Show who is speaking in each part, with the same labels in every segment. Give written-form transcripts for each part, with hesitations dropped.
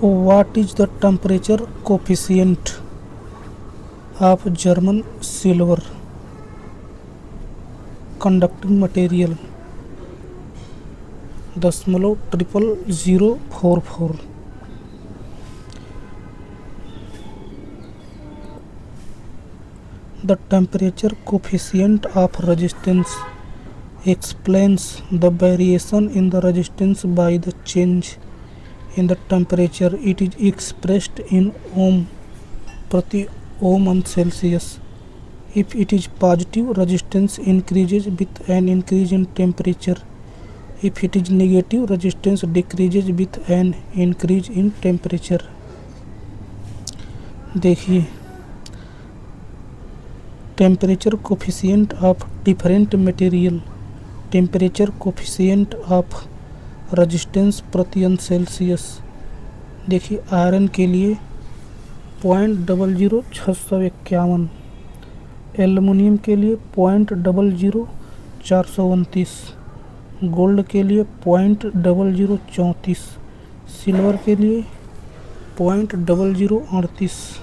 Speaker 1: What is the temperature coefficient of German silver conducting material? 0.00044. The temperature coefficient of resistance explains the variation in the resistance by the change in the temperature. It is expressed in ohm प्रति ohm and Celsius. If it is positive, resistance increases with an increase in temperature. If it is negative, resistance decreases with an increase in temperature. देखिए, temperature coefficient of different material, temperature coefficient of resistance प्रति Celsius. देखिए, iron के लिए 0.00651, aluminium के लिए 0.00429, gold के लिए 0.0034, silver के लिए 0.0038,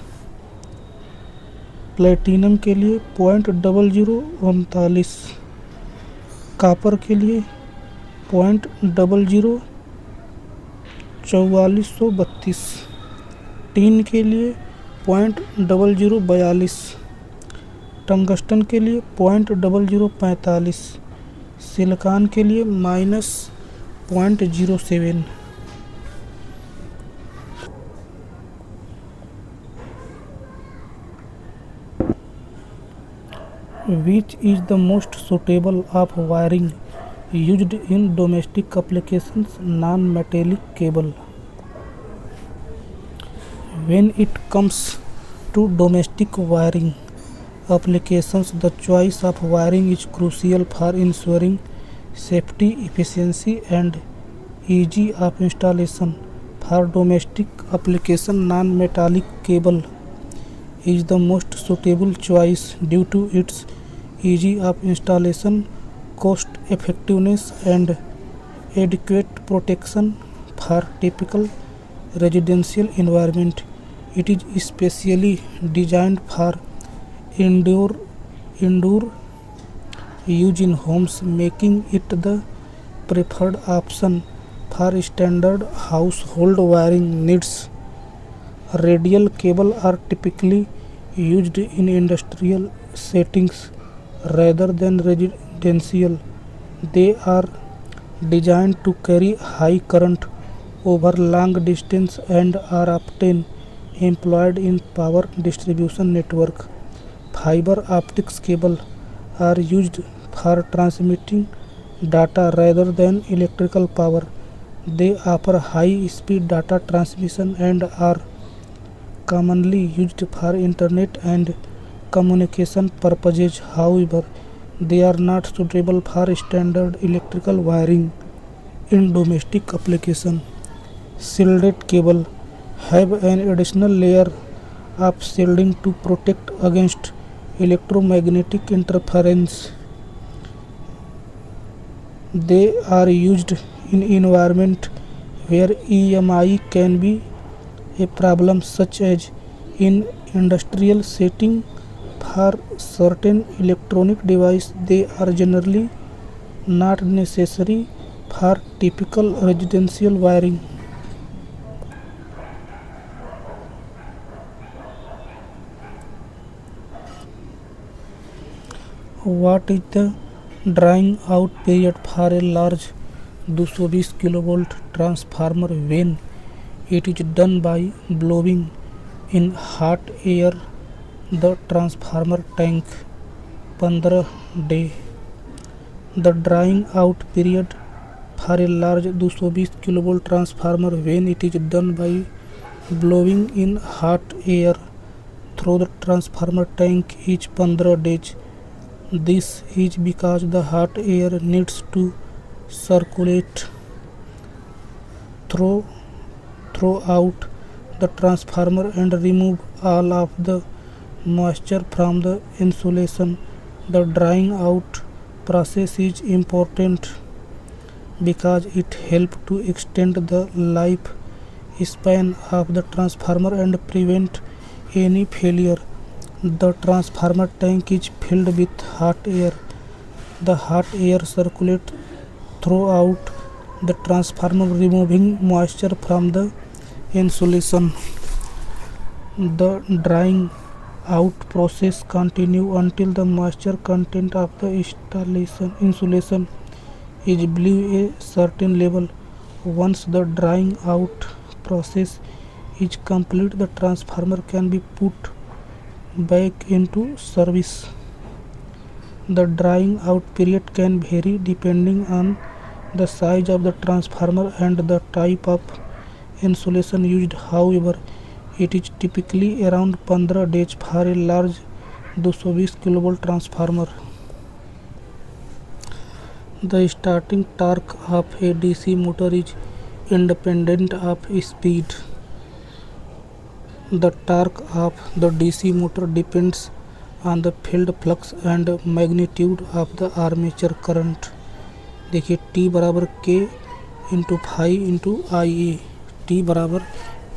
Speaker 1: प्लेटिनम के लिए 0.0039, कापर के लिए 0.004432, टीन के लिए 0.0042, टंगस्टन के लिए 0.0045, सिलिकॉन के लिए -0.07. Which is the most suitable of wiring used in domestic applications? Non-metallic cable. When it comes to domestic wiring applications, the choice of wiring is crucial for ensuring safety, efficiency, and ease of installation. For domestic application, non-metallic cable is the most suitable choice due to its ease of installation, cost effectiveness, and adequate protection for typical residential environment. It is especially designed for indoor use in homes, making it the preferred option for standard household wiring needs. Radial cable are typically used in industrial settings rather than residential. They are designed to carry high current over long distance and are often employed in power distribution network. Fiber optics cable are used for transmitting data rather than electrical power. They offer high speed data transmission and are commonly used for internet and communication purposes. However, they are not suitable for standard electrical wiring in domestic application. Shielded cable have an additional layer of shielding to protect against electromagnetic interference. They are used in environment where EMI can be a problem, such as in industrial setting. For certain electronic devices, they are generally not necessary for typical residential wiring. What is the drying out period for a large 220 kV transformer when it is done by blowing in hot air the transformer tank? 15 day. The drying out period for a large 220 kV transformer when it is done by blowing in hot air through the transformer tank is 15 days. This is because the hot air needs to circulate throughout the transformer and remove all of the moisture from the insulation. The drying out process is important because it helps to extend the life span of the transformer and prevent any failure. The transformer tank is filled with hot air. The hot air circulates throughout the transformer, removing moisture from the insulation. The drying out process continues until the moisture content of the insulation is below a certain level. Once the drying out process is complete, the transformer can be put back into service. The drying out period can vary depending on the size of the transformer and the type of insulation used. However, it is typically around 15 days for a large 220 kV transformer. The starting torque of a DC motor is independent of speed. The torque of the DC motor depends on the field flux and magnitude of the armature current. देखिए T बराबर K into phi into I A, T बराबर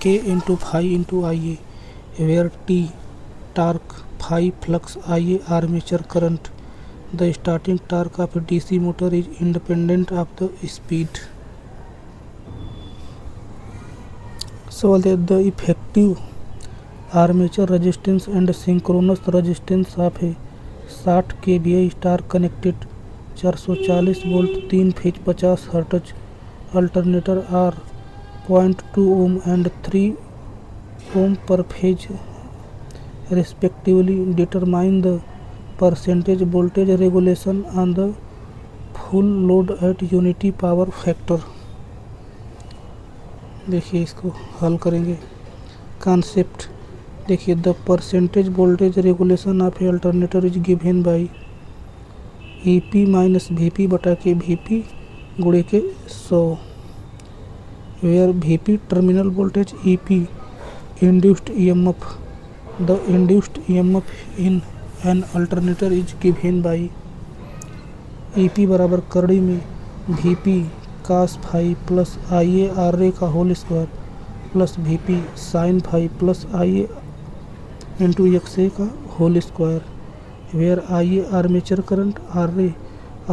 Speaker 1: K into phi into I A, where T torque, phi flux, I A armature current. The starting torque of DC motor is independent of the speed. सवाल the effective armature resistance and synchronous resistance of a 60 kVA star connected 440 volt 3 phase 50 hertz alternator are 0.2 ohm and 3 ohm per phase respectively. Determine the percentage voltage regulation on the full load at unity power factor. देखिए इसको हल करेंगे. Concept देखिए the percentage voltage regulation of a alternator is given by EP minus VP बटा के VP गुणे के 100, where VP terminal voltage EP induced EMF. The induced EMF in an alternator is given by EP बराबर करड़ी में VP cos phi plus IA RA का whole square plus VP sine phi plus IA into XA का whole square, where IA armature current, RA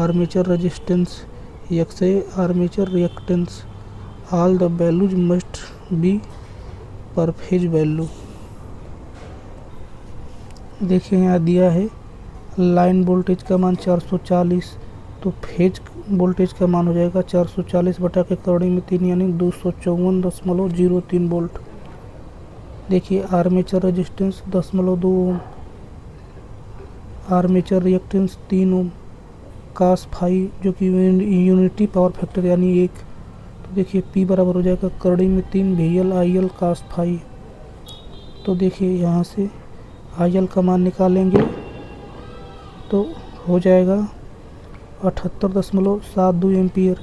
Speaker 1: armature resistance, XA armature reactance. All the values must be per phase value. देखिए यहाँ दिया है line voltage का मान 440, तो phase voltage का मान हो जाएगा 440 बटा के करड़ी में 3 यानी 254.03 वोल्ट. देखिए आर्मेचर रेजिस्टेंस 0.2 ओम, आर्मेचर रिएक्टेंस 3 ओम, कास फाई जो कि यूनिटी पावर फैक्टर यानी 1. तो देखिए P बराबर हो जाएगा करड़ी में 3 VL IL कास फाई. तो देखिए यहाँ से IL का मान निकालेंगे तो हो जाएगा 78.72 एम्पियर,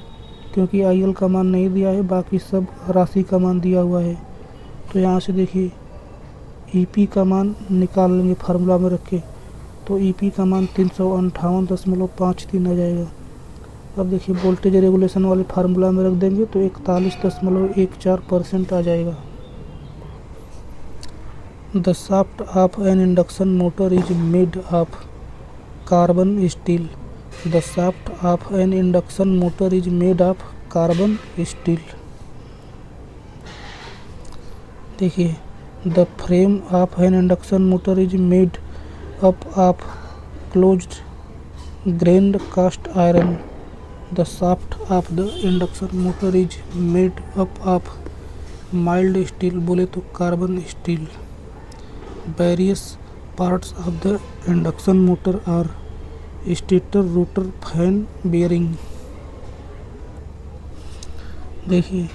Speaker 1: क्योंकि IL का मान नहीं दिया है, बाकी सब राशि का मान दिया हुआ है. तो यहाँ से देखिए EP का मान निकाल लेंगे फार्मूला में रख के, तो EP का मान 358.53 आ जाएगा. अब देखिए वोल्टेज रेगुलेशन वाले फार्मूला में रख देंगे तो 41.14% आ जाएगा. The shaft of an induction motor is made of carbon steel. The shaft of an induction motor is made of carbon steel. देखिए the frame of an induction motor is made up of closed grained cast iron. The shaft of the induction motor is made up of mild steel, बोले तो carbon steel. Various parts of the induction motor are stator, rotor, fan, bearing. देखिए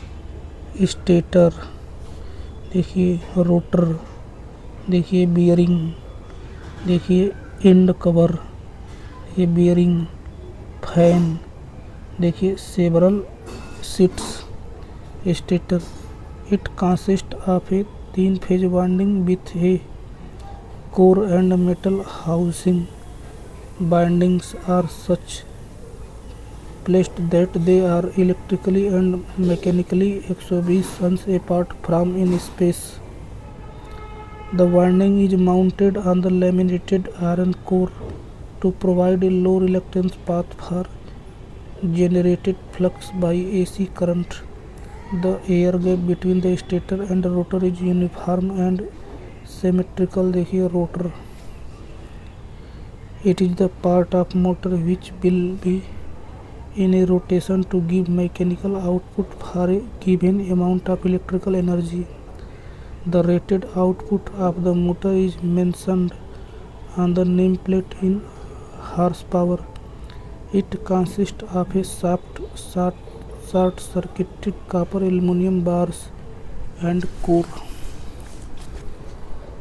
Speaker 1: stator, देखिए rotor, देखिए bearing, देखिए and cover, ये bearing, fan, देखिए several seats. Stator it consist of A 3 phase winding with A core and metal housing. Bindings are such placed that they are electrically and mechanically 120 suns apart from in space. The winding is mounted on the laminated iron core to provide a low reluctance path for generated flux by AC current. The air gap between the stator and the rotor is uniform and symmetrical. देखिए rotor, it is the part of motor which will be in a rotation to give mechanical output for a given amount of electrical energy. The rated output of the motor is mentioned on the nameplate in horsepower. It consists of a short-circuited copper aluminum bars and core.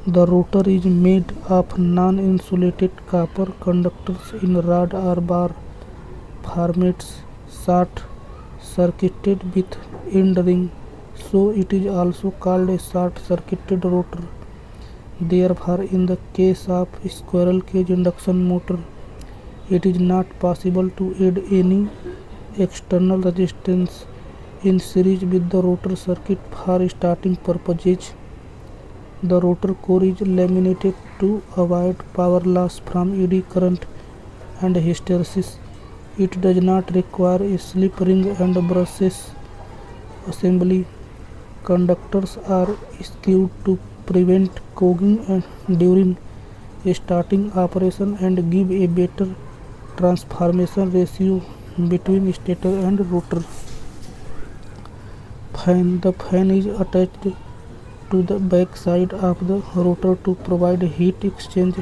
Speaker 1: The rotor is made of non-insulated copper conductors in rod or bar formats, short-circuited with end ring, so it is also called a short-circuited rotor. Therefore, in the case of squirrel cage induction motor, it is not possible to add any external resistance in series with the rotor circuit for starting purposes. The rotor core is laminated to avoid power loss from eddy current and hysteresis. It does not require a slip ring and brushes assembly. Conductors are skewed to prevent clogging during starting operation and give a better transformation ratio between stator and rotor. Fan. The fan is attached to the back side of the rotor to provide heat exchange,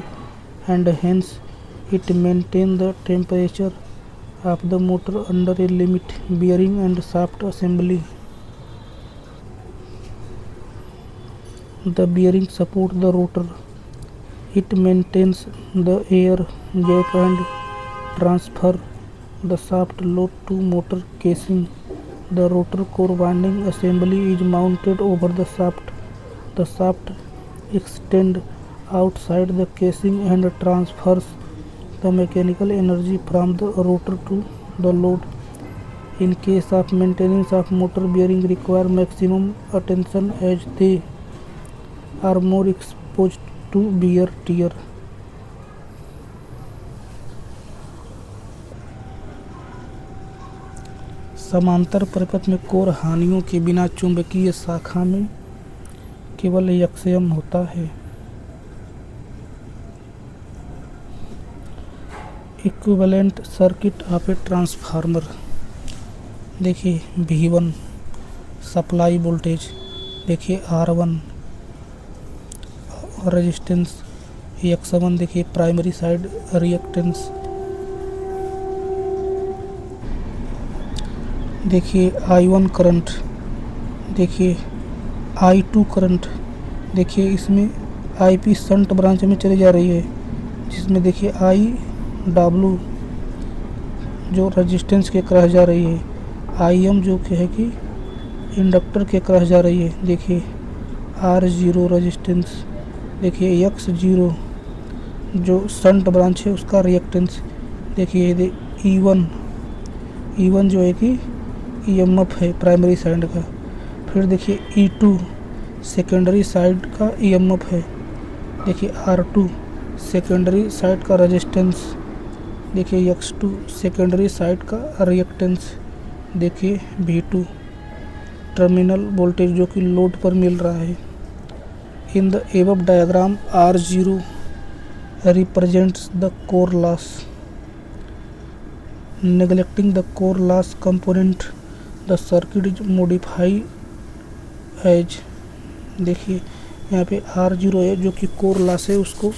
Speaker 1: and hence it maintains the temperature of the motor under a limit. Bearing and shaft assembly. The bearing support the rotor. It maintains the air gap and transfer the shaft load to motor casing. The rotor core winding assembly is mounted over the shaft. The shaft extends outside the casing and transfers the mechanical energy from the rotor to the load. In case of maintenance of motor, bearing require maximum attention as they are more exposed to wear tear. समांतर परिपथ में core हानियों के बिना चुंबकीय शाखा में केवल यक्ष्यम होता है। Equivalent circuit of a transformer. देखिए V1 सप्लाई वोल्टेज, देखिए R1 रेजिस्टेंस, X1 देखिए प्राइमरी साइड रिएक्टेंस, देखिए I1 करंट, देखिए I2 करंट, देखिए इसमें IP शंट ब्रांच में चली जा रही है, जिसमें देखिए IW जो रेजिस्टेंस के क्रॉस जा रही है, IM जो कि है कि इंडक्टर के क्रॉस जा रही है, देखिए R0 रेजिस्टेंस, देखिए X0 जो शंट ब्रांच है उसका रिएक्टेंस, देखिए E1 जो है कि EMF है प्राइमरी साइड का, फिर देखिए E2 सेकेंडरी साइड का EMF है, देखिए R2 सेकेंडरी साइड का रेजिस्टेंस, देखिए X2 सेकेंडरी साइड का रिएक्टेंस, देखिए V2 टर्मिनल वोल्टेज जो कि लोड पर मिल रहा है। In the above diagram R0 represents the core loss. Neglecting the core loss component, the circuit is modified as, देखिए यहाँ पे R0 है जो कि कोर लॉस है, उसको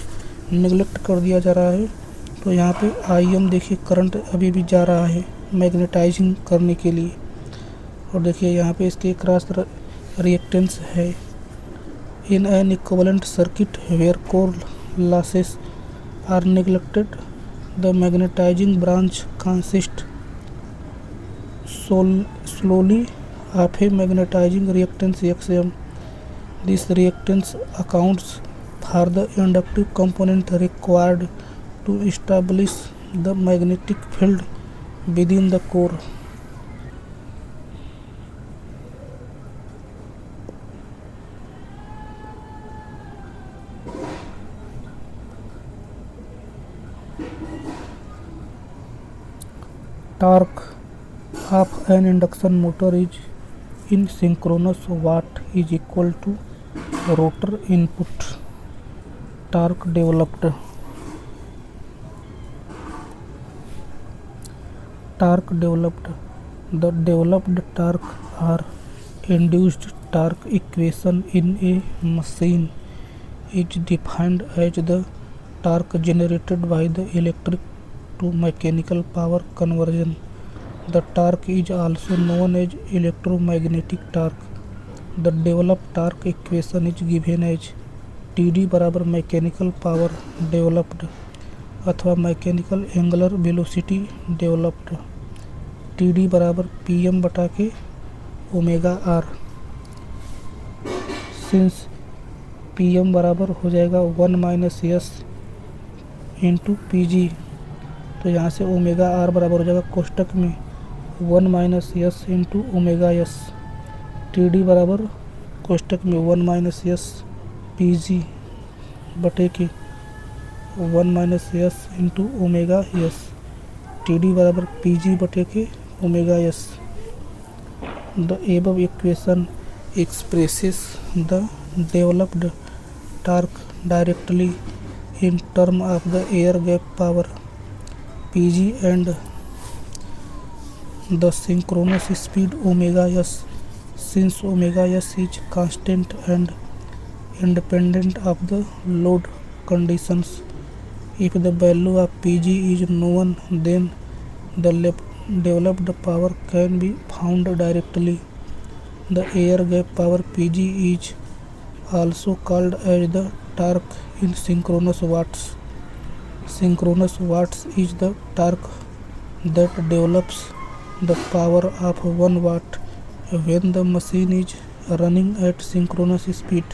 Speaker 1: नेगलेक्ट कर दिया जा रहा है, तो यहाँ पे IM देखिए करंट अभी भी जा रहा है मैग्नेटाइजिंग करने के लिए, और देखिए यहाँ पे इसके क्रॉस रिएक्टेंस है। In an equivalent circuit where core losses are neglected, the magnetising branch consist solely of a magnetizing reactance XM. This reactance accounts for the inductive component required to establish the magnetic field within the core. Torque of an induction motor is in synchronous watt is equal to rotor input torque developed. The developed torque or induced torque equation in a machine is defined as the torque generated by the electric to mechanical power conversion. The torque is also known as electromagnetic torque. The developed torque equation is given as TD बराबर mechanical power developed अथवा mechanical angular velocity developed. TD बराबर PM बटा के omega are. Since PM बराबर हो जाएगा 1 minus S into PG, तो यहाँ से ओमेगा आर बराबर हो जाएगा कोष्टक में 1 minus S into omega S. TD बराबर कोष्टक में 1 माइनस एस PG बटे के 1 minus S into omega S. TD बराबर PG बटे के omega S. The above equation expresses the developed torque directly in term of the air gap power PG and the synchronous speed omega s. Since omega s is constant and independent of the load conditions, if the value of PG is known, then the developed power can be found directly. The air gap power PG is also called as the torque in synchronous watts. Synchronous watts is the torque that develops the power of 1 watt when the machine is running at synchronous speed.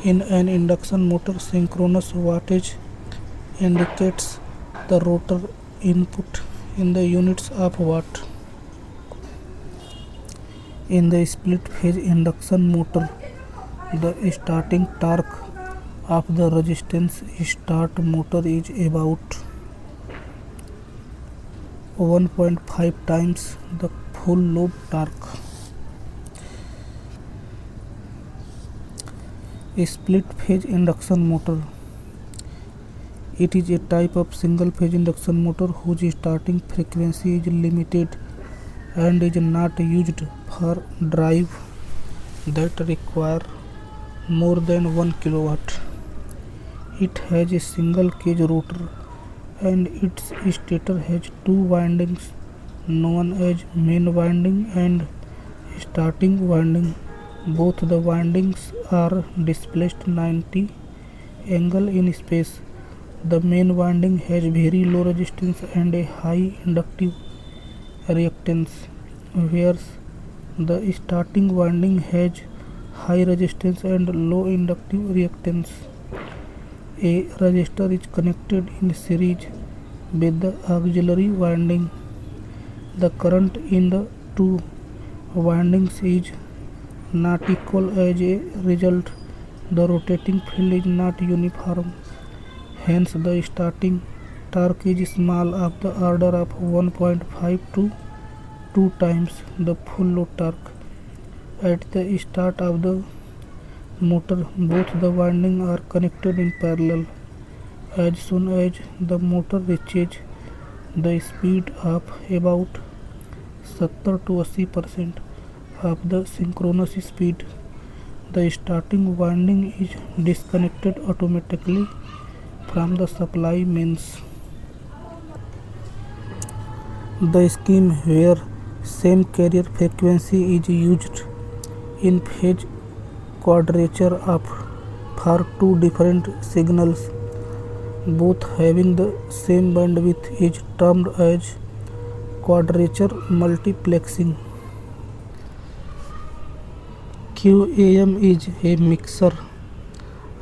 Speaker 1: In an induction motor, synchronous wattage indicates the rotor input in the units of watt. In the split phase induction motor, the starting torque of the resistance start motor is about 1.5 times the full load torque. Split phase induction motor. It is a type of single phase induction motor whose starting frequency is limited and is not used for drive that require more than 1 kilowatt. It has a single cage rotor and its stator has two windings known as main winding and starting winding. Both the windings are displaced 90 angle in space. The main winding has very low resistance and a high inductive reactance, whereas the starting winding has high resistance and low inductive reactance. A resistor is connected in series with the auxiliary winding. The current in the two windings is not equal. As a result, the rotating field is not uniform. Hence, the starting torque is small, of the order of 1.5 to 2 times the full load torque. At the start of the motor, both the windings are connected in parallel. As soon as the motor reaches the speed of about 70 to 80% of the synchronous speed, the starting winding is disconnected automatically from the supply mains. The scheme where same carrier frequency is used in phase quadrature of for two different signals, both having the same bandwidth, is termed as quadrature multiplexing. QAM is a mixture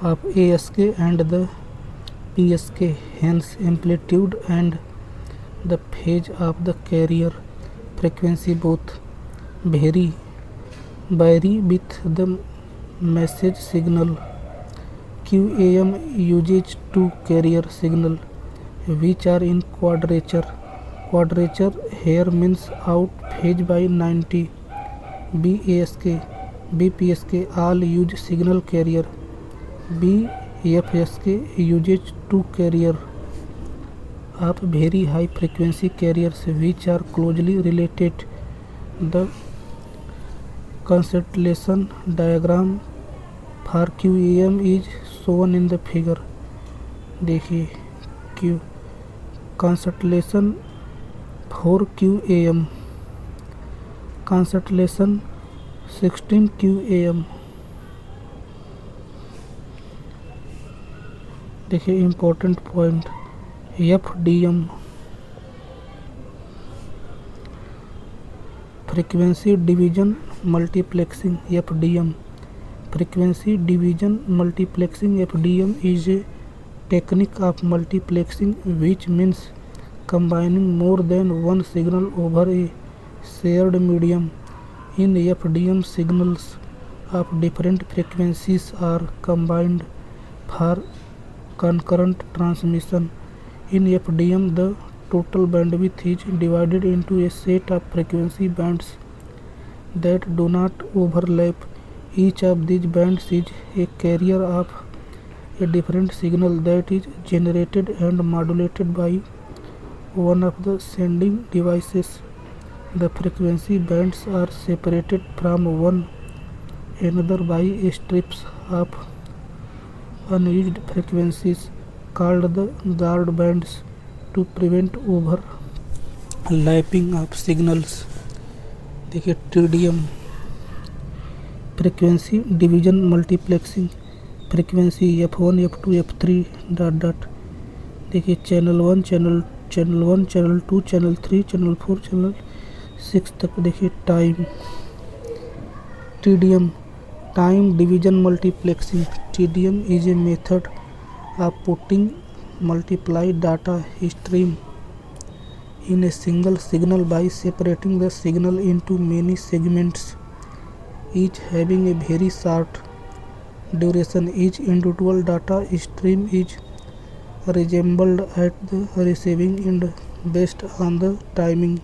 Speaker 1: of ASK and the PSK, hence amplitude and the phase of the carrier frequency both vary with the message signal. QAM uses two carrier signal which are in quadrature. Quadrature here means out phase by 90. BPSK all use signal carrier. BFSK uses two carrier of very high frequency carriers which are closely related. The constellation diagram for QAM is shown in the figure. देखिए Q constellation for QAM, constellation 16 QAM. देखिए important point FDM frequency division multiplexing. FDM frequency division multiplexing. FDM is a technique of multiplexing which means combining more than one signal over a shared medium. In FDM, signals of different frequencies are combined for concurrent transmission. In FDM, the total bandwidth is divided into a set of frequency bands that do not overlap. Each of these bands is a carrier of a different signal that is generated and modulated by one of the sending devices. The frequency bands are separated from one another by strips of unused frequencies called the guard bands to prevent overlapping of signals. देखिए TDM frequency division multiplexing. frequency F1 F2 F3 dot dot. देखिए channel 1 channel 1 channel 2 channel 3 channel 4 channel 6 तक. देखिए time TDM time division multiplexing. TDM is a method of putting multiplied data stream in a single signal by separating the signal into many segments, each having a very short duration. Each individual data stream is reassembled at the receiving end based on the timing.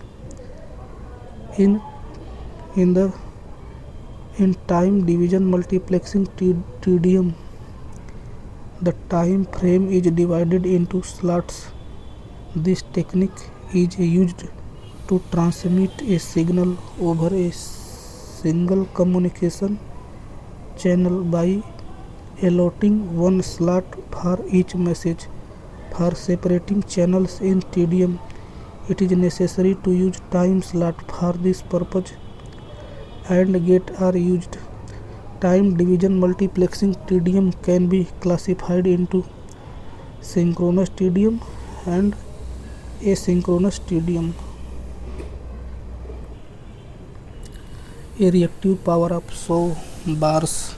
Speaker 1: In time division multiplexing TDM, the time frame is divided into slots. This technique is used to transmit a signal over a single communication channel by allotting one slot for each message. For separating channels in TDM, it is necessary to use time slot. For this purpose, AND gate are used. Time division multiplexing TDM can be classified into synchronous TDM and asynchronous TDM. A reactive power of 100 bars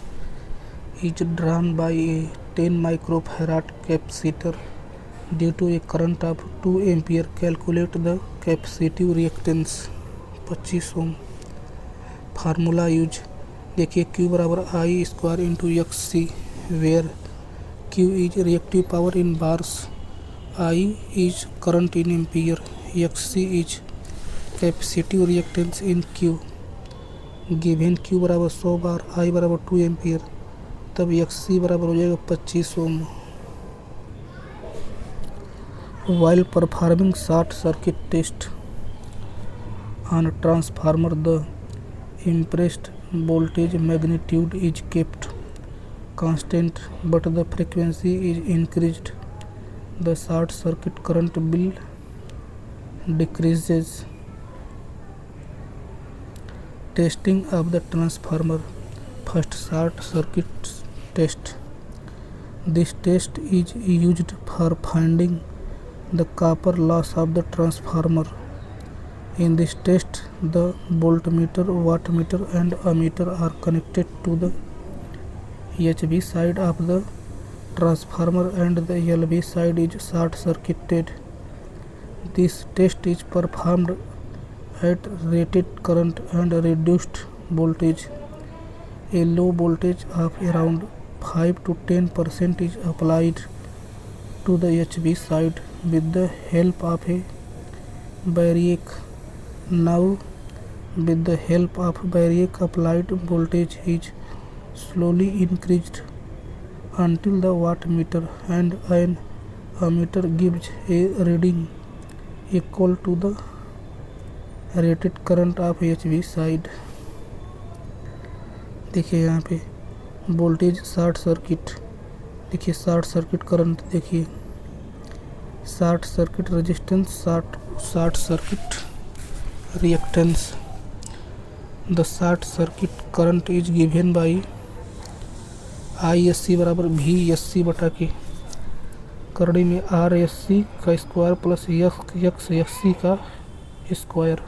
Speaker 1: is drawn by a 10 microfarad capacitor due to a current of 2 ampere. Calculate the capacitive reactance 25 ohm. Formula use. देखिए Q बराबर I square into XC where Q is reactive power in vars, I is current in ampere, XC is capacitive reactance in Q. Given Q बराबर 100 बार, I बराबर 2 ampere, तब XC बराबर हो जाएगा 25 ओम. While performing short circuit test on transformer, the impressed voltage magnitude is kept constant but the frequency is increased. The short circuit current will decreases. Testing of the transformer. First, short circuit test. This test is used for finding the copper loss of the transformer. In this test, the voltmeter, wattmeter and ammeter are connected to the HV side of the transformer and the LV side is short circuited. This test is performed at rated current and reduced voltage. A low voltage of around 5 to 10% is applied to the HV side with the help of a variac. Now, with the help of variac, applied voltage is slowly increased until the wattmeter and an ammeter gives a reading equal to the rated current of HV side. देखिए यहाँ पे voltage short circuit, देखिए short circuit current, देखिए short circuit resistance, short circuit reactance. The short circuit current is given by ISC बराबर VSC बटा के करड़ी में RSC का स्क्वायर प्लस XSC का स्क्वायर।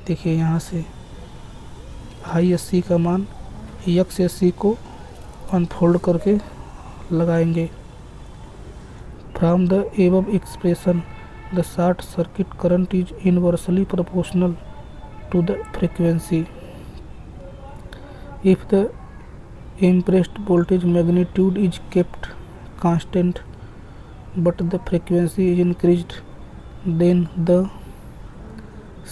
Speaker 1: देखिए यहाँ से ISC का मान XSC को अनफोल्ड करके लगाएंगे। From the above expression the short circuit current is inversely proportional to the frequency. If the impressed voltage magnitude is kept constant but the frequency is increased, then the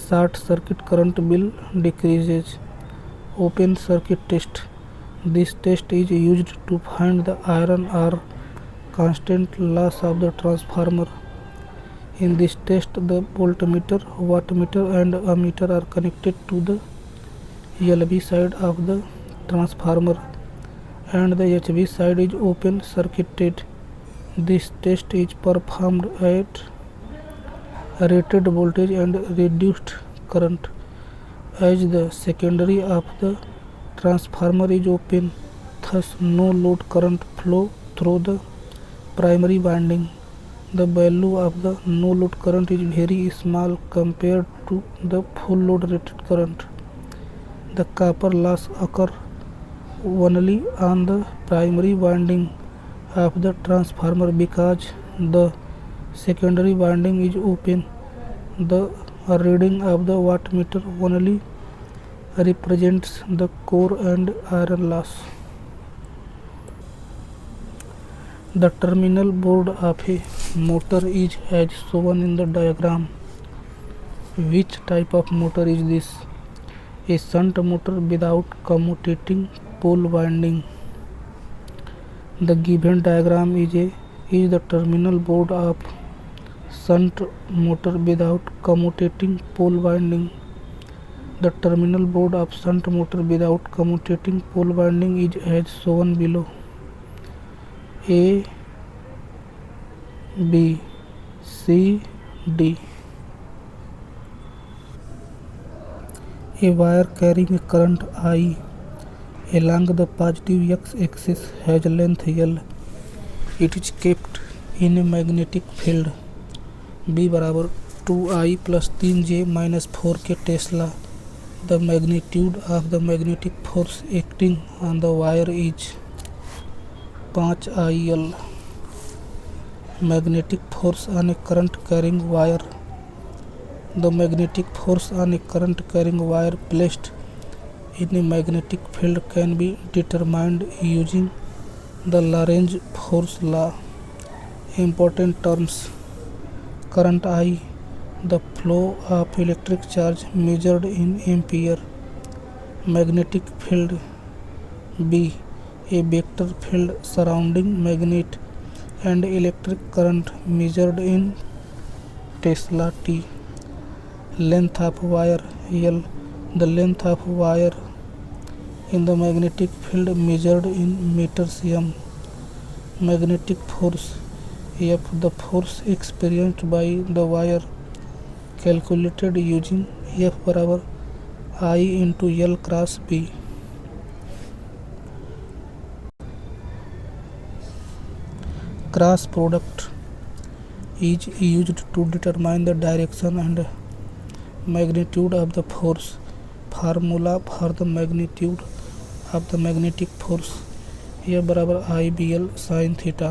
Speaker 1: short circuit current will decreases. Open circuit test. This test is used to find the iron or constant loss of the transformer. In this test, the voltmeter, wattmeter and ammeter are connected to the LV side of the transformer and the HV side is open circuited. This test is performed at rated voltage and reduced current. As the secondary of the transformer is open, thus no load current flow through the primary winding. The value of the no load current is very small compared to the full load rated current. The copper loss occurs only on the primary winding of the transformer because the secondary winding is open. The reading of the wattmeter only represents the core and iron loss. The terminal board of a motor is as shown in the diagram. Which type of motor is this? A shunt motor without commutating pole winding. The given diagram is the terminal board of shunt motor without commutating pole winding. The terminal board of shunt motor without commutating pole winding is as shown below. A, B, C, D. A wire carrying a current I along the positive x-axis has length L. It is kept in a magnetic field B बराबर 2I plus 3J minus 4K Tesla. The magnitude of the magnetic force acting on the wire is 5IL. Magnetic force on a current carrying wire. The magnetic force on a current carrying wire placed in a magnetic field can be determined using the Lagrange force law. Important terms: current I, the flow of electric charge measured in ampere. Magnetic field B, a vector field surrounding magnet, and electric current measured in Tesla T. Length of wire L, the length of wire in the magnetic field measured in meters M. Magnetic force F, the force experienced by the wire, calculated using F बराबर I into L cross B. Cross product is used to determine the direction and magnitude of the force. Formula for the magnitude of the magnetic force F बराबर IBL sin theta.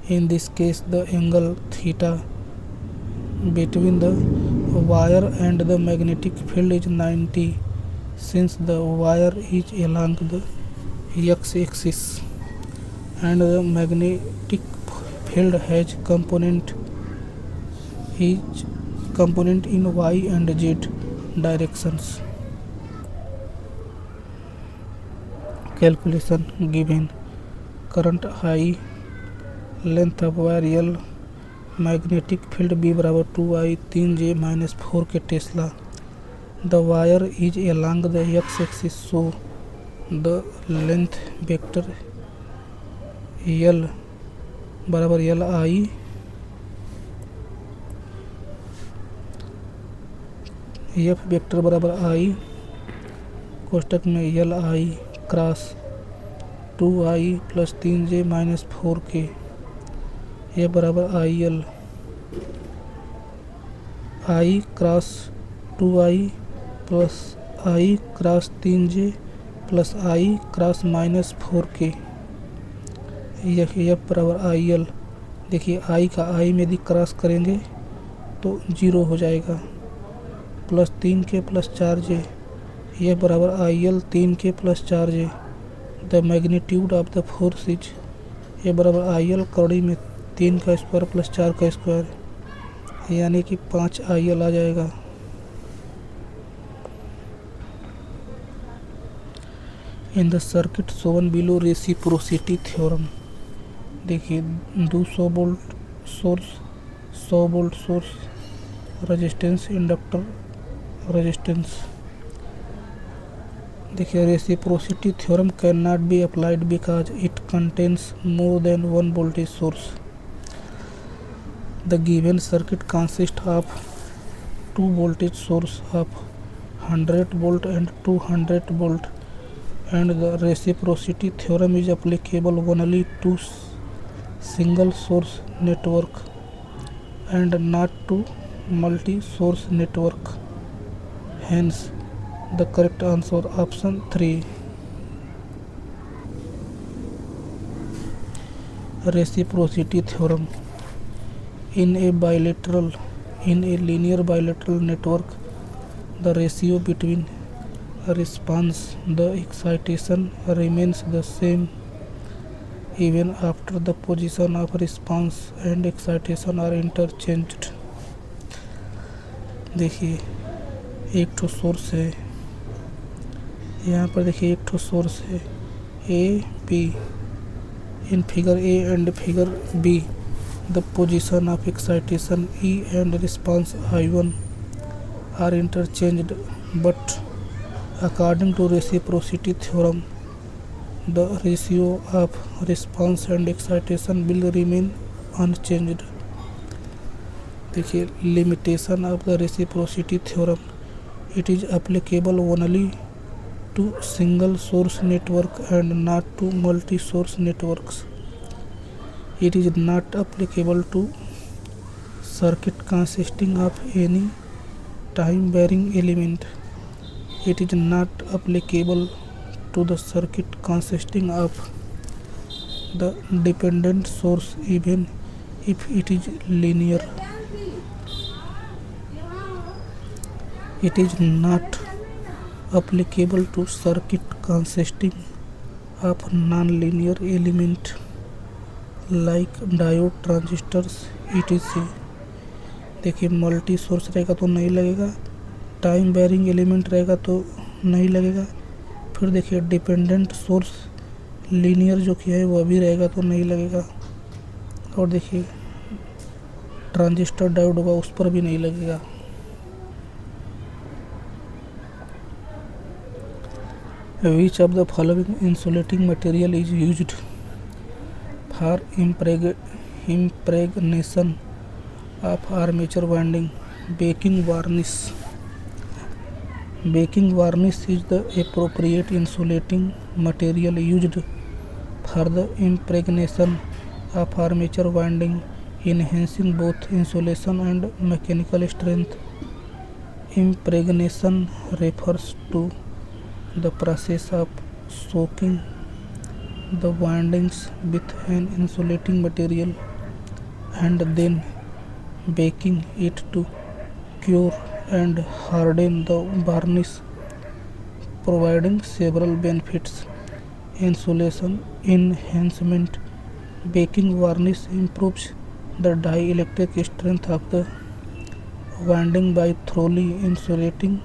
Speaker 1: In this case, the angle theta between the wire and the magnetic field is 90 since the wire is along the x-axis and the magnetic field has component in y and z directions. Calculation given current I, length of wire L, magnetic field B बराबर 2I 3J minus 4K Tesla. The wire is along the x axis so the length vector L बराबर LI F vector बराबर I कोष्टक में LI cross 2I plus 3J minus 4K ये बराबर IL I cross 2I plus I cross 3J plus I cross minus 4K यह बराबर IL. देखिए I का I में यदि क्रॉस करेंगे तो 0 हो जाएगा. प्लस 3K प्लस 4J यह बराबर IL 3K plus 4J. The magnitude of the force is ये बराबर IL कौड़ी में 3 का स्क्वायर प्लस 4 का स्क्वायर यानी कि 5 IL आ जाएगा. In the circuit shown below reciprocity theorem. देखिए 200 volt source 100 volt source resistance inductor resistance. देखिए reciprocity theorem can not be applied because it contains more than one voltage source. The given circuit consist of 2 voltage source of 100 volt and 200 volt and the reciprocity theorem is applicable only to single source network and not to multi source network. Hence the correct answer option 3. Reciprocity theorem. In a linear bilateral network, the ratio between response the excitation remains the same even after the position of response and excitation are interchanged. देखिए एक ठो source है, यहाँ पर देखिए एक ठो source है A B. In figure A and figure B, the position of excitation E and response I1 are interchanged, but according to reciprocity theorem, the ratio of response and excitation will remain unchanged. देखिए limitation of the reciprocity theorem. It is applicable only to single source network and not to multi source networks. It is not applicable to circuit consisting of any time varying element. It is not applicable to the circuit consisting of the dependent source even if it is linear. It is not applicable to circuit consisting of non-linear element like diode, transistors etc. देखिए multi source रहेगा तो नहीं लगेगा, time varying element रहेगा तो नहीं लगेगा. फिर देखिए डिपेंडेंट सोर्स लीनियर जो कि है वह भी रहेगा तो नहीं लगेगा. और देखिए ट्रांजिस्टर डायोड होगा उस पर भी नहीं लगेगा. Which of the following insulating material is used for impregnation of armature winding? Baking varnish. Baking varnish is the appropriate insulating material used for the impregnation of armature winding, enhancing both insulation and mechanical strength. Impregnation refers to the process of soaking the windings with an insulating material and then baking it to cure and harden the varnish, providing several benefits. Insulation enhancement. Baking varnish improves the dielectric strength of the winding by thoroughly insulating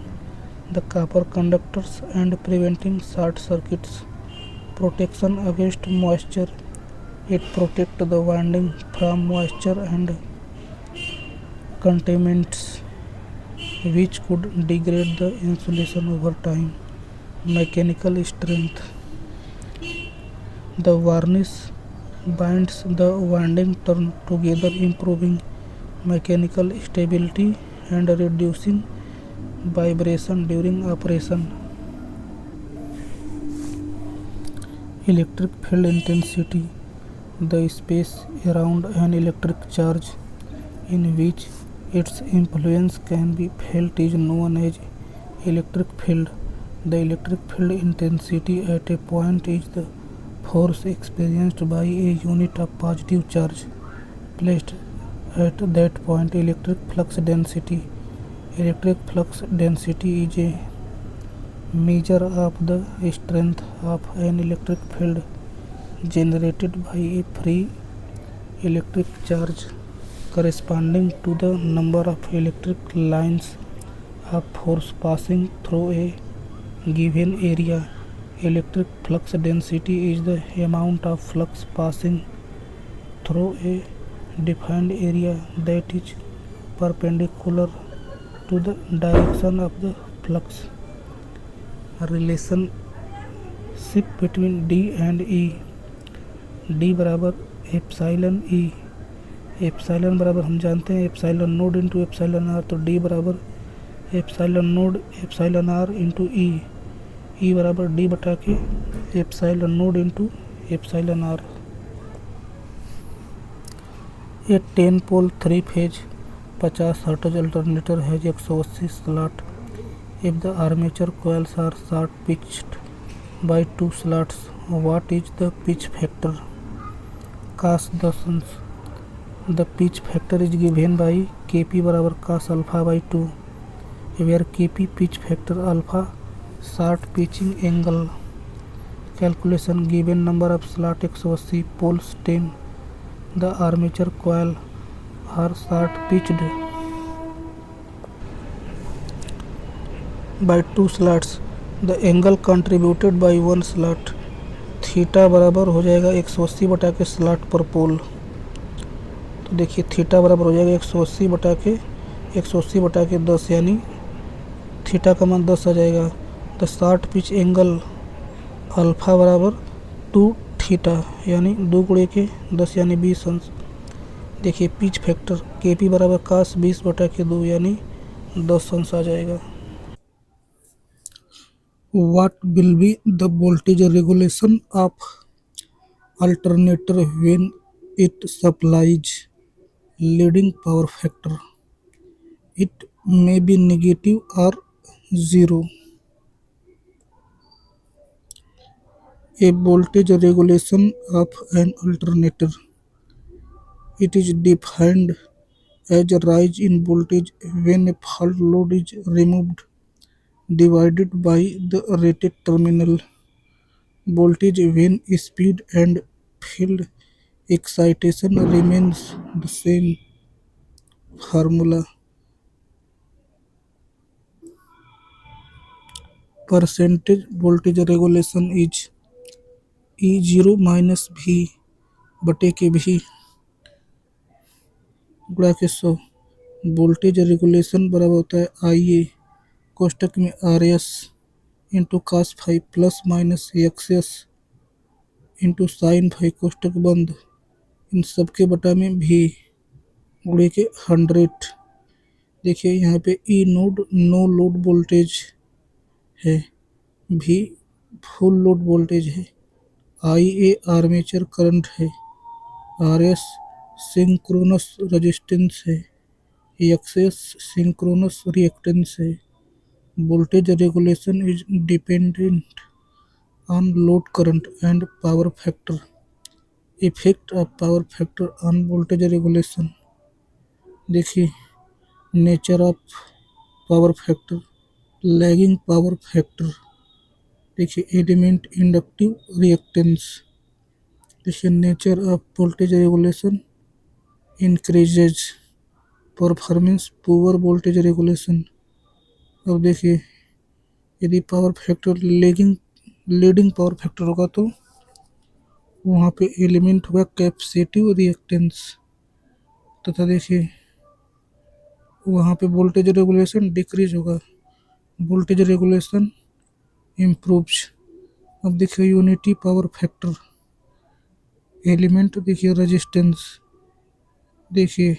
Speaker 1: the copper conductors and preventing short circuits. Protection against moisture. It protects the winding from moisture and contaminants which could degrade the insulation over time. Mechanical strength. The varnish binds the winding turn together, improving mechanical stability and reducing vibration during operation. Electric field intensity. The space around an electric charge in which its influence can be felt is known as electric field. The electric field intensity at a point is the force experienced by a unit of positive charge placed at that point. Electric flux density. Electric flux density is a measure of the strength of an electric field generated by a free electric charge corresponding to the number of electric lines of force passing through a given area. Electric flux density is the amount of flux passing through a defined area that is perpendicular to the direction of the flux. Relationship between D and E. D बराबर epsilon E. Epsilon बराबर हम जानते हैं epsilon naught into epsilon R, तो D बराबर epsilon naught epsilon R into E. E बराबर D बटा K epsilon naught into epsilon R. A 10 pole 3 phase 50 hertz alternator has 180 slot. If the armature coils are short pitched by 2 slots, what is the pitch factor? Cos distance. The pitch factor is given by Kp बराबर cos alpha by 2, where Kp pitch factor alpha short pitching angle. Calculation. Given number of slot 180, poles 10. The armature coil are short pitched by 2 slots. The angle contributed by 1 slot theta बराबर हो जाएगा 180 बटा के slot पर पोल. तो देखिए theta बराबर हो जाएगा 180 बटा के 10, यानी थीटा का मान 10 आ जाएगा. The short pitch angle alpha बराबर 2 थीटा, यानी 2 गुणे के 10 यानी 20 अंश. देखिए पिच फैक्टर के पी बराबर कास 20 बटा के 2 यानी 10 अंश आ जाएगा. What will be the voltage regulation of alternator when it supplies leading power factor? It may be negative or 0. A voltage regulation of an alternator. It is defined as a rise in voltage when a fault load is removed divided by the rated terminal voltage when speed and field excitation remains the same. Formula. Percentage voltage regulation is E0 minus V बटे के भी गुणा के 100. Voltage regulation बराबर होता है IA कोष्टक में RS into cos five plus minus X into sine five कोष्टक बंद, इन सब के बटा में भी गुणे के 100. देखिए यहाँ पे E naught no load voltage है, भी फुल लोड वोल्टेज है, आई ए आर्मेचर करंट है, आर एस सिंक्रोनस रेजिस्टेंस है, एक्स सिंक्रोनस रिएक्टेंस है. Voltage regulation is dependent on load current and power factor. Effect of power factor on voltage regulation. देखिए nature of power factor, lagging power factor. देखिए element inductive reactance. देखिए nature of voltage regulation increases performance poor voltage regulation. अब देखिए यदि power factor lagging leading power factor होगा तो वहाँ पे एलिमेंट होगा कैपेसिटिव रिएक्टेंस, तथा देखिए वहाँ पे वोल्टेज रेगुलेशन डिक्रीज होगा, वोल्टेज रेगुलेशन इम्प्रूव्स। अब देखिए यूनिटी पावर फैक्टर, एलिमेंट देखिए रेजिस्टेंस देखिए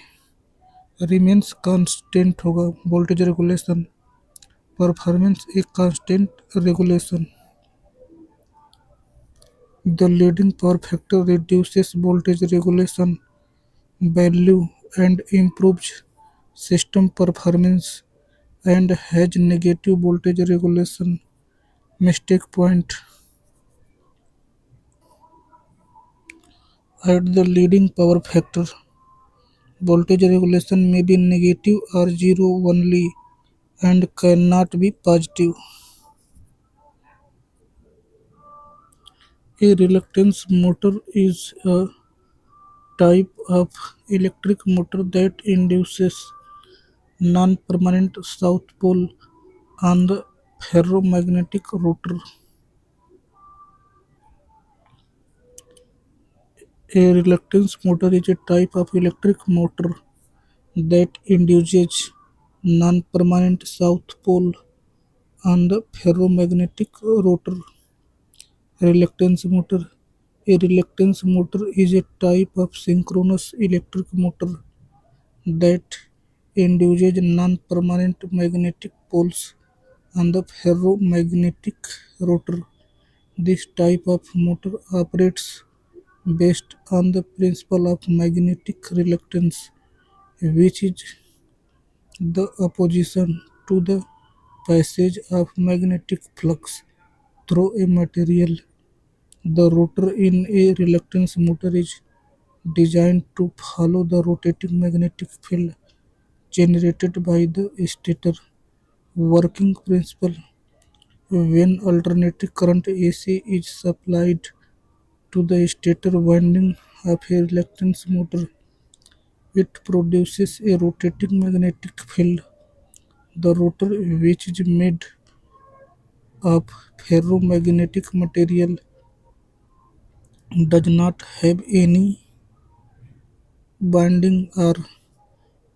Speaker 1: रिमेन्स कांस्टेंट होगा, वोल्टेज रेगुलेशन परफॉर्मेंस एक constant regulation. The leading power factor reduces voltage regulation value and improves system performance and has negative voltage regulation mistake point. At the leading power factor, voltage regulation may be negative or zero only and cannot be positive. A reluctance motor is a type of electric motor that induces non-permanent south pole on the ferromagnetic rotor. A reluctance motor is a type of electric motor that induces non-permanent south pole on the ferromagnetic rotor. Reluctance motor. A reluctance motor is a type of synchronous electric motor that induces non-permanent magnetic poles on the ferromagnetic rotor. This type of motor operates based on the principle of magnetic reluctance, which is the opposition to the passage of magnetic flux through a material. The rotor in a reluctance motor is designed to follow the rotating magnetic field generated by the stator. Working principle: when alternating current AC is supplied to the stator winding of a reluctance motor, it produces a rotating magnetic field. The rotor, which is made of ferromagnetic material, does not have any binding or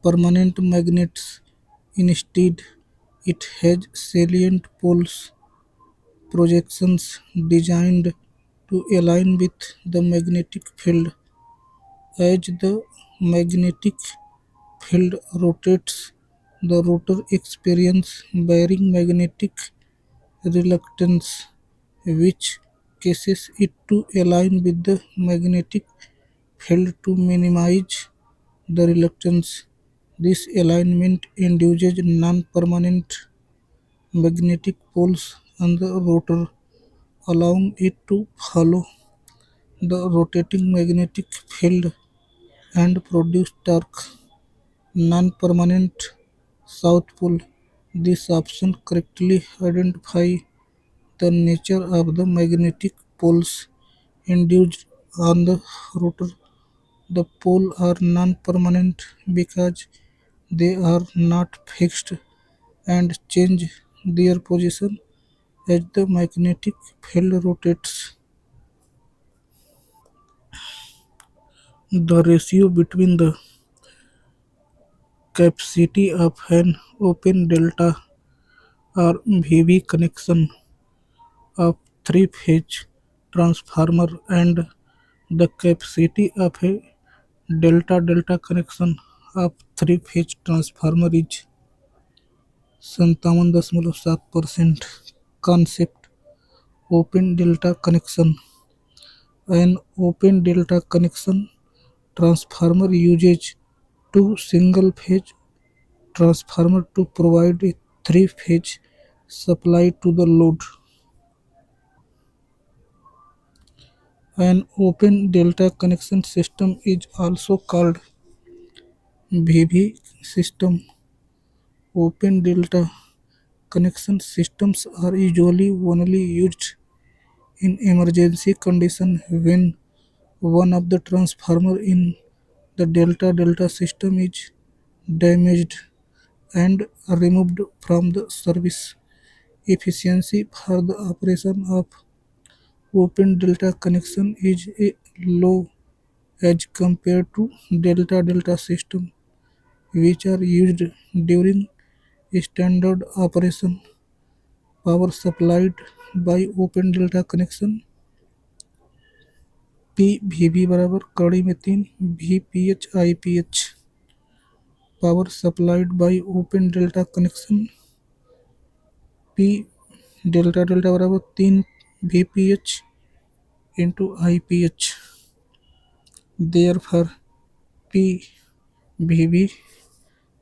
Speaker 1: permanent magnets. Instead, it has salient poles projections designed to align with the magnetic field. As the magnetic field rotates, the rotor experiences varying magnetic reluctance, which causes it to align with the magnetic field to minimize the reluctance. This alignment induces non-permanent magnetic poles on the rotor, allowing it to follow the rotating magnetic field and produce torque. Non-permanent south pole. This option correctly identifies the nature of the magnetic poles induced on the rotor. The poles are non-permanent because they are not fixed and change their position as the magnetic field rotates. The ratio between the capacity of an open delta or VV connection of three-phase transformer and the capacity of a delta-delta connection of three-phase transformer is 57.7%. Concept: open delta connection. An open delta connection transformer uses two single-phase transformers to provide a three-phase supply to the load. An open delta connection system is also called VV system. Open delta connection systems are usually only used in emergency condition when one of the transformer in the delta delta system is damaged and removed from the service. Efficiency for the operation of open delta connection is low as compared to delta delta system which are used during standard operation. Power supplied by open delta connection P VB बराबर कड़ी में 3 VPH IPH. Power supplied by open delta connection P delta delta बराबर 3 VPH into IPH. Therefore P VB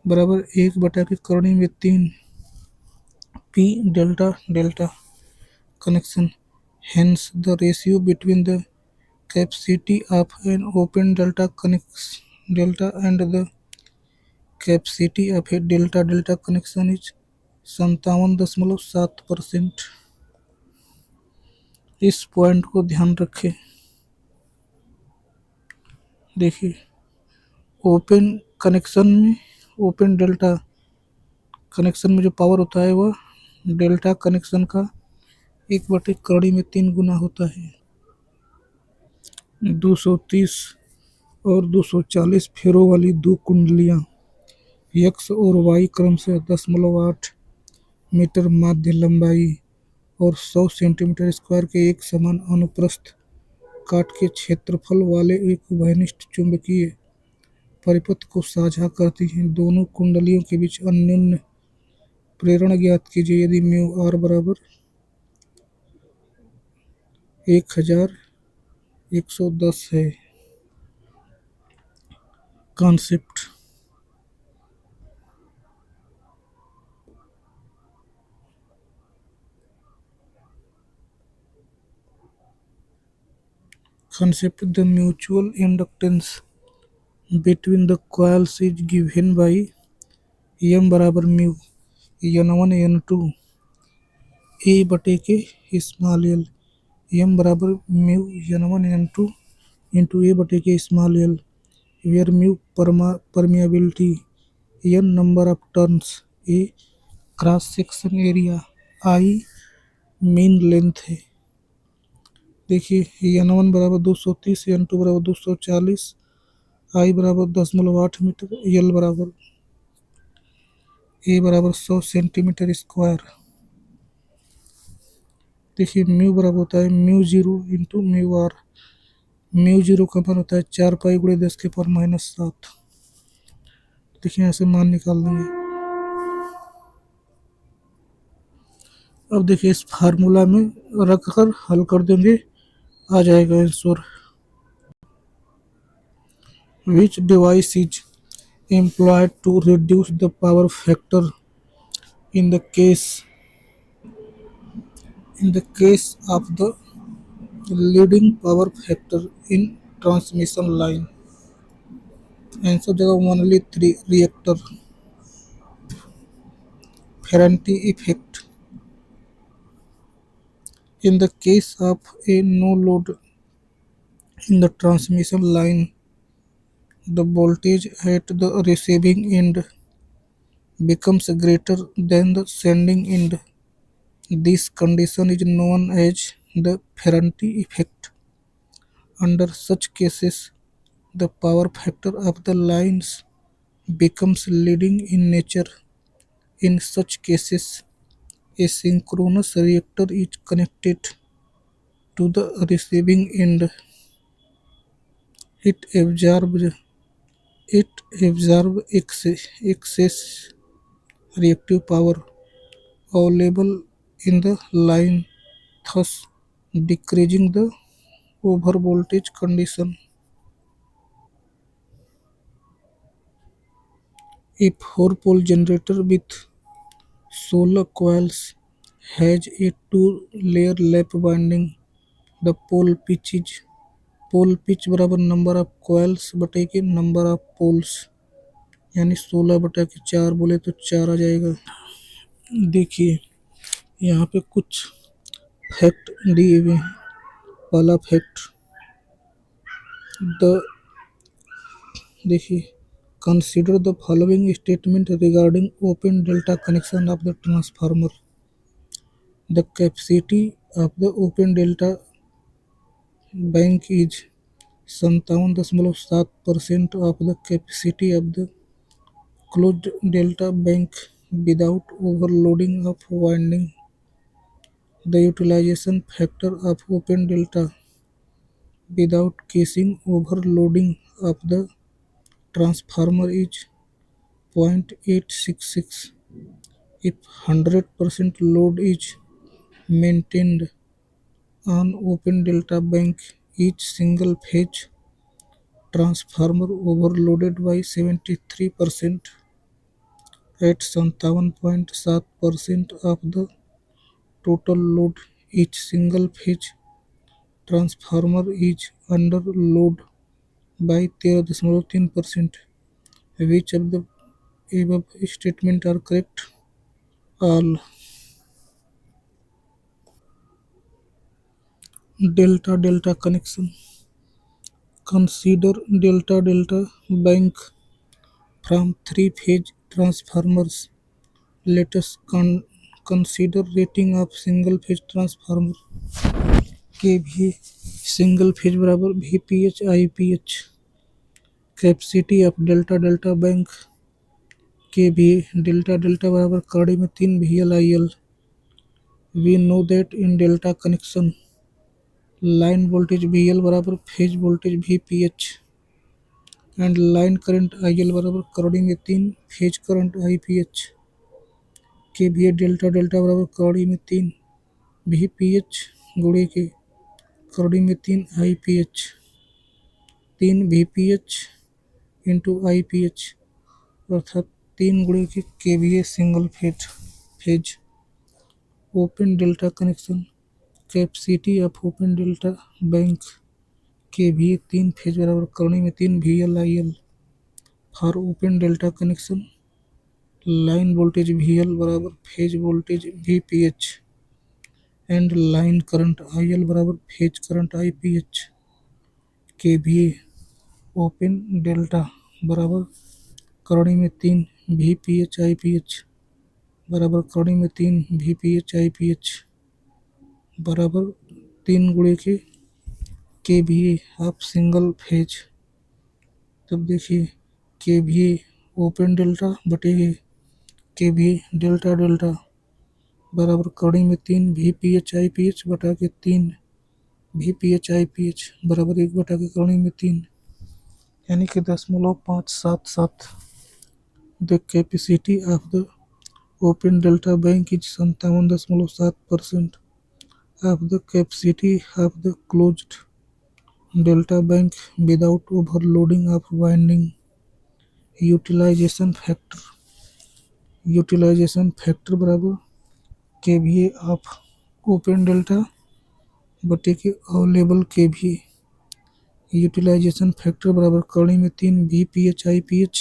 Speaker 1: बराबर 1 की करनी में 3 P delta delta connection. Hence the ratio between the capacity of an open delta connection delta and the capacity of a delta delta connection is 57.7%. इस point को ध्यान रखें. देखिए open connection में ओपन डेल्टा कनेक्शन में जो power होता है वह डेल्टा कनेक्शन का 1/कड़ी में 3 गुना होता है. 230 और 240 फेरों वाली दो कुंडलियाँ x और y क्रमशः 0.8 मीटर माध्य लंबाई और 100 सेंटीमीटर स्क्वायर के एक समान अनुप्रस्थ काट के क्षेत्रफल वाले एक उभयनिष्ठ चुंबकीय परिपथ को साझा करती हैं. दोनों कुंडलियों के बीच अन्योन्य प्रेरण ज्ञात कीजिए यदि म्यू आर बराबर 1110 है. Concept the mutual inductance between the coils is given by m बराबर म्यू n1 n2 a बटे के स्मॉल एल. m बराबर mu n1 n2 into a बटे के small l where mu permeability n number of turns a cross section area i mean length है. देखिए n1 बराबर 230 n2 बराबर 240 i बराबर 0.8 मीटर l बराबर a बराबर 100 सेंटीमीटर स्क्वायर. देखिए म्यू बराबर होता है mu zero into mu r. Mu zero का मान होता है 4 पाई गुणे 10⁻⁷. देखिए ऐसे मान निकाल देंगे. अब देखिए इस फार्मूला में रख कर हल कर देंगे आ जाएगा answer. Which device is employed to reduce the power factor in the case of the leading power factor in transmission line? Answer देगा only 3 reactor. Ferranti effect. In the case of a no load in the transmission line, the voltage at the receiving end becomes greater than the sending end. This condition is known as the Ferranti effect. Under such cases, the power factor of the lines becomes leading in nature. In such cases, a synchronous reactor is connected to the receiving end. It absorbs excess reactive power available in the line, thus decreasing the overvoltage condition. A 4-pole generator with 16 coils has a 2-layer lap winding. The pole pitch बराबर number of coils बटे के number of poles. यानी 16/4 बोले तो 4 आ जाएगा। देखिए यहाँ पे कुछ फैक्ट दिए हुए हैं। पहला फैक्ट, द देखिए, consider the following statement regarding open delta connection of the transformer. The capacity of the open delta bank is 57.7% of the capacity of the closed delta bank without overloading of winding. The utilization factor of open delta without casing overloading of the transformer is 0.866. If 100% load is maintained on open delta bank, each single phase transformer overloaded by 73% at 57.7% of the total load. Each single phase transformer is under load by 13.3%. Which of the above statements are correct? All. Delta delta connection. Consider delta delta bank from three-phase transformers. Let us consider rating of single phase transformer. KVA single phase बराबर VPH IPH. Capacity of delta delta bank KVA delta delta बराबर कड़ी में 3 VL IL. We know that in delta connection line voltage VL बराबर phase voltage VPH and line current IL बराबर कड़ी में 3 phase current IPH. KVA delta delta बराबर कड़ी में 3 VPH गुणे के कड़ी में 3 IPH. 3 VPH इंटू IPH अर्थात 3 गुणे के KVA single phase open delta connection. Capacity of open delta bank KVA 3 phase बराबर करनी में 3 VL IL. For open delta connection line voltage VL बराबर phase voltage VPH and line current IL बराबर phase current IPH. KVA open delta बराबर करनी में 3 VPH IPH बराबर करनी में 3 VPH IPH बराबर 3 गुणे के KVA ऑफ सिंगल फेज. तब देखिए KVA ओपन डेल्टा बटे KVA डेल्टा डेल्टा बराबर कड़ी में 3 VPH IPH बटा के 3 VPH IPH बराबर 1 बटा के कड़ी में 3 यानी कि 0.577. The capacity of the open delta bank is 57.7% of the capacity of the closed delta bank without overloading of winding. Utilization factor बराबर KVA ऑफ ओपन डेल्टा बटे के अवेलेबल KVA. यूटिलाइजेशन फैक्टर बराबर कड़ी में 3 VPH IPH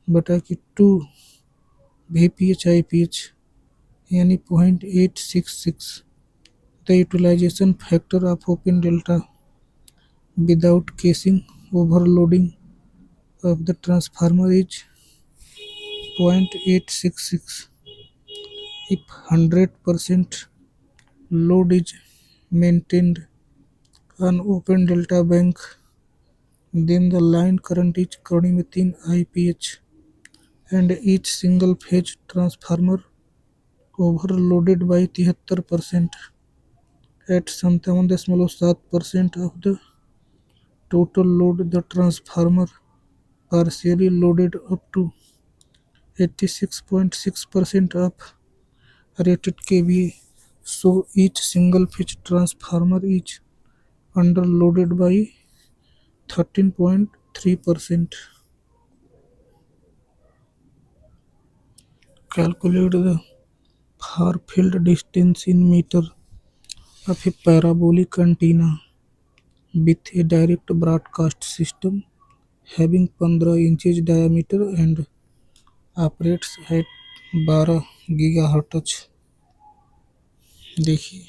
Speaker 1: बटा के 2 VPH IPH यानी 0.866. The utilisation factor of open delta without casing overloading of the transformer is 0.866. If 100% load is maintained on open delta bank, then the line current is कड़ी में 3 IPH and each single phase transformer overloaded by 73% at 57.7% of the total load. The transformer partially loaded up to 86.6% of rated KVA. So each single phase transformer is underloaded by 13.3%. Calculate the far field distance in meter of a parabolic antenna with a direct broadcast system having 15 inches diameter and operates at 12 GHz. देखिए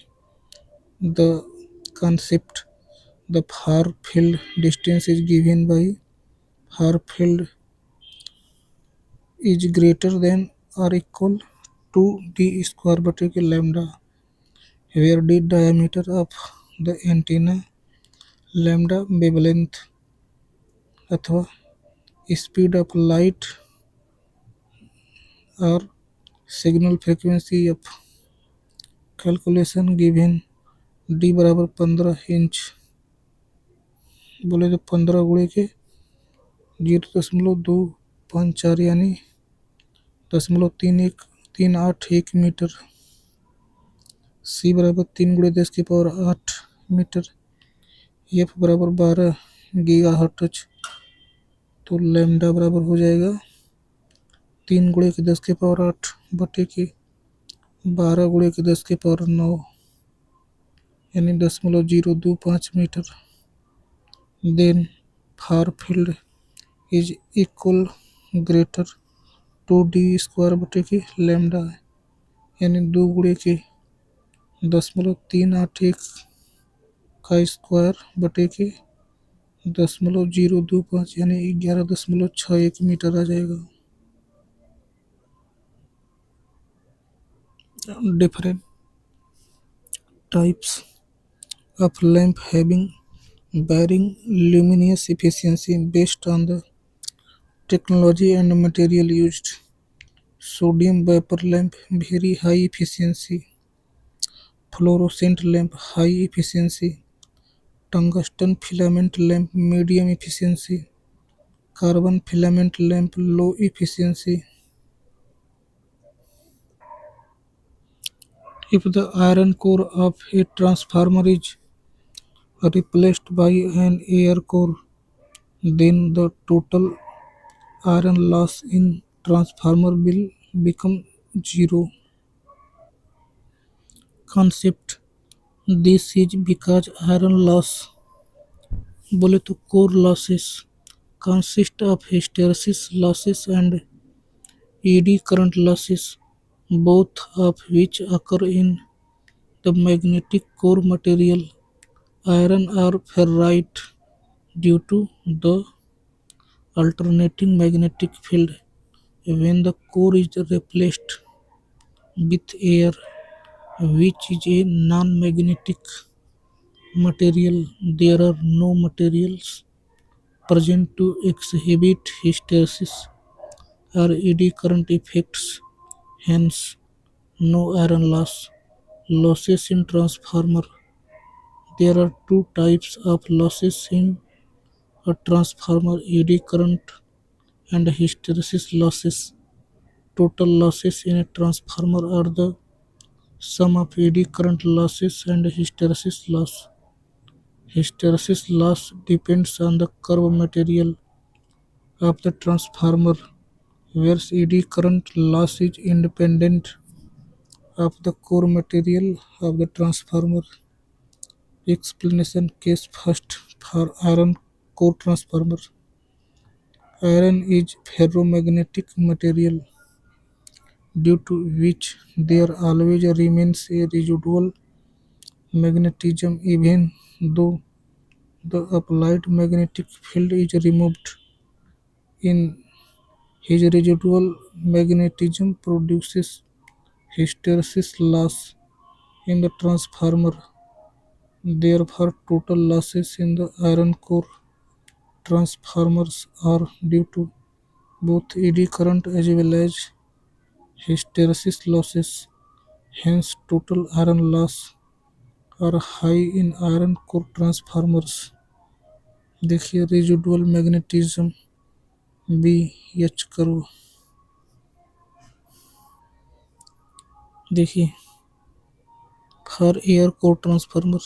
Speaker 1: the concept, the far field distance is given by far field is greater than or equal to d square बटे के lambda, where the diameter of the antenna, lambda wavelength अथवा speed of light or signal frequency of calculation given d बराबर 15 inch, बोले तो 15 गुणे के 0.254 यानी 0.381 metre, सी बराबर 3 × 10⁸मीटर, एफ बराबर 12 GHz, तो लैम्डा बराबर हो जाएगा 3 × 10⁸ बटे के 12 × 10⁹ यानी 0.025 मीटर। Then far field is equal greater to D square बटे के लैम्डा, यानी 2 × 381 का स्क्वायर बटे के 0.025 यानी 11.61 मीटर आ जाएगा। Different types of lamp having varying luminous efficiency based on the technology and material used. Sodium vapor lamp very high efficiency, fluorescent lamp high efficiency, tungsten filament lamp medium efficiency, carbon filament lamp low efficiency. If the iron core of a transformer is replaced by an air core, then the total iron loss in transformer will become zero. Concept, this is because iron loss, बोले तो core losses, consist of hysteresis losses and eddy current losses, both of which occur in the magnetic core material, iron or ferrite, due to the alternating magnetic field. When the core is replaced with air, which is a non-magnetic material, there are no materials present to exhibit hysteresis or eddy current effects, hence no iron loss. Losses in transformer. There are two types of losses in a transformer: eddy current and hysteresis losses. Total losses in a transformer are the sum of eddy current losses and hysteresis loss. Hysteresis loss depends on the curve material of the transformer, whereas eddy current loss is independent of the core material of the transformer. Explanation case first for iron core transformer. Iron is ferromagnetic material, due to which there always remains a residual magnetism even though the applied magnetic field is removed. In his residual magnetism produces hysteresis loss in the transformer. Therefore, total losses in the iron core transformers are due to both eddy current as well as hysteresis losses. Hence, total iron loss are high in iron core transformers. देखिए residual magnetism B H curve. देखिए for air core transformer,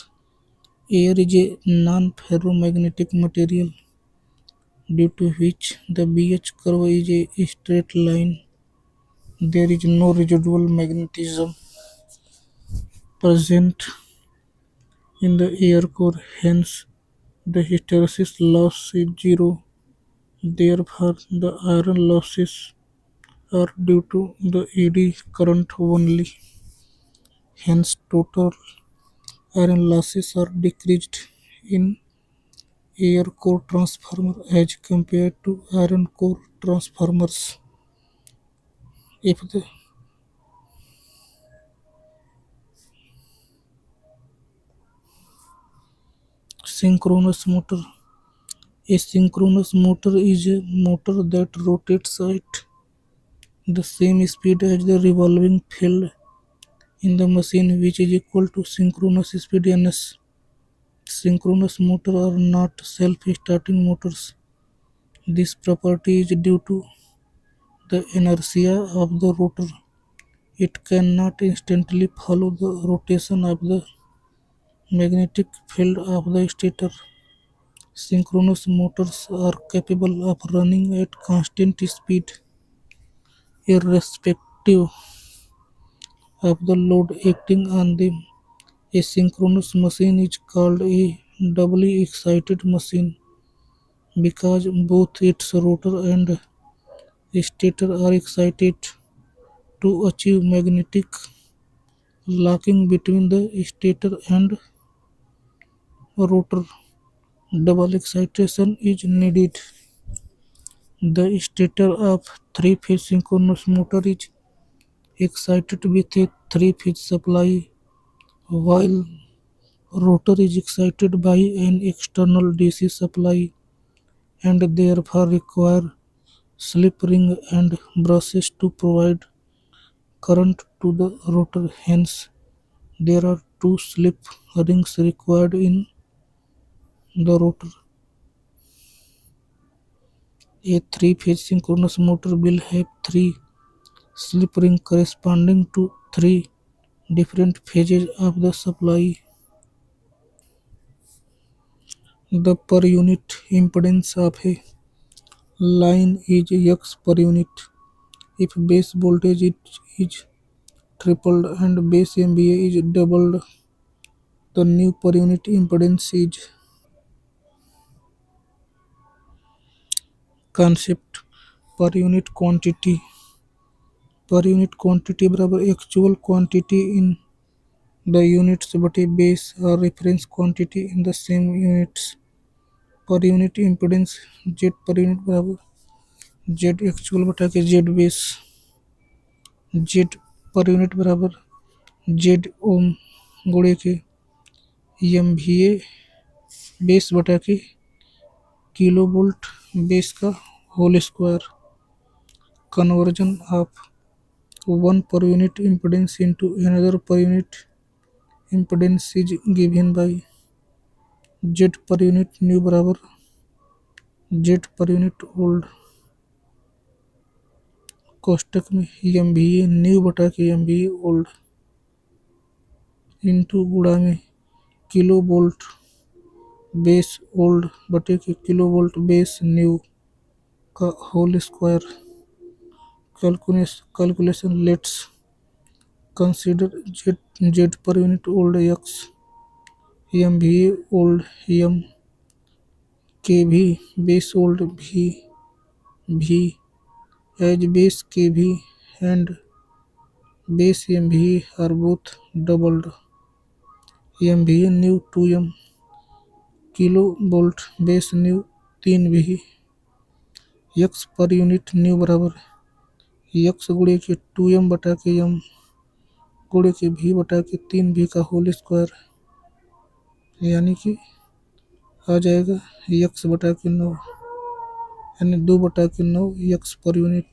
Speaker 1: air is a non-ferromagnetic material, due to which the BH curve is a straight line. There is no residual magnetism present in the air core, hence the hysteresis loss is zero. Therefore, the iron losses are due to the eddy current only. Hence, total iron losses are decreased in air core transformer as compared to iron core transformers. If the synchronous motor, a synchronous motor is a motor that rotates at the same speed as the revolving field in the machine, which is equal to synchronous speed ns. Synchronous motors are not self-starting motors. This property is due to the inertia of the rotor. It cannot instantly follow the rotation of the magnetic field of the stator. Synchronous motors are capable of running at constant speed irrespective of the load acting on them. A synchronous machine is called a doubly excited machine because both its rotor and stator are excited to achieve magnetic locking between the stator and rotor. Double excitation is needed. The stator of three-phase synchronous motor is excited with a three-phase supply, while rotor is excited by an external DC supply and therefore require slip ring and brushes to provide current to the rotor. Hence, there are two slip rings required in the rotor. A three-phase synchronous motor will have three slip rings corresponding to three different phases of the supply. The per unit impedance of a line is X per unit. If base voltage is tripled and base MVA is doubled, the new per unit impedance is. Concept. Per unit quantity. Per unit quantity बराबर actual quantity in the units but a base or reference quantity in the same units. Per unit impedance Z per unit बराबर Z actual बटा के Z base. Z per unit बराबर Z ohm गुणे के M V A base बटा के kilo volt base का whole square. Conversion of one per unit impedance into another per unit impedance is given by Z per unit new बराबर Z per unit old कोष्टक में M V A new बटा के M V A old into गुणा में kilo volt base old बटे के kilo volt base new का whole square. Calculation. Let's consider Z per unit old X M V old M K V base old V as base K V and base M V are both doubled. M V new 2m kilo volt base new 3 V x पर unit new बराबर x गुणे के 2m बटा के M गुणे के भी बटा के 3 भी का होल स्क्वायर यानी कि आ जाएगा एक्स बटा के 9 यानी 2 बटा के 9 एक्स पर यूनिट.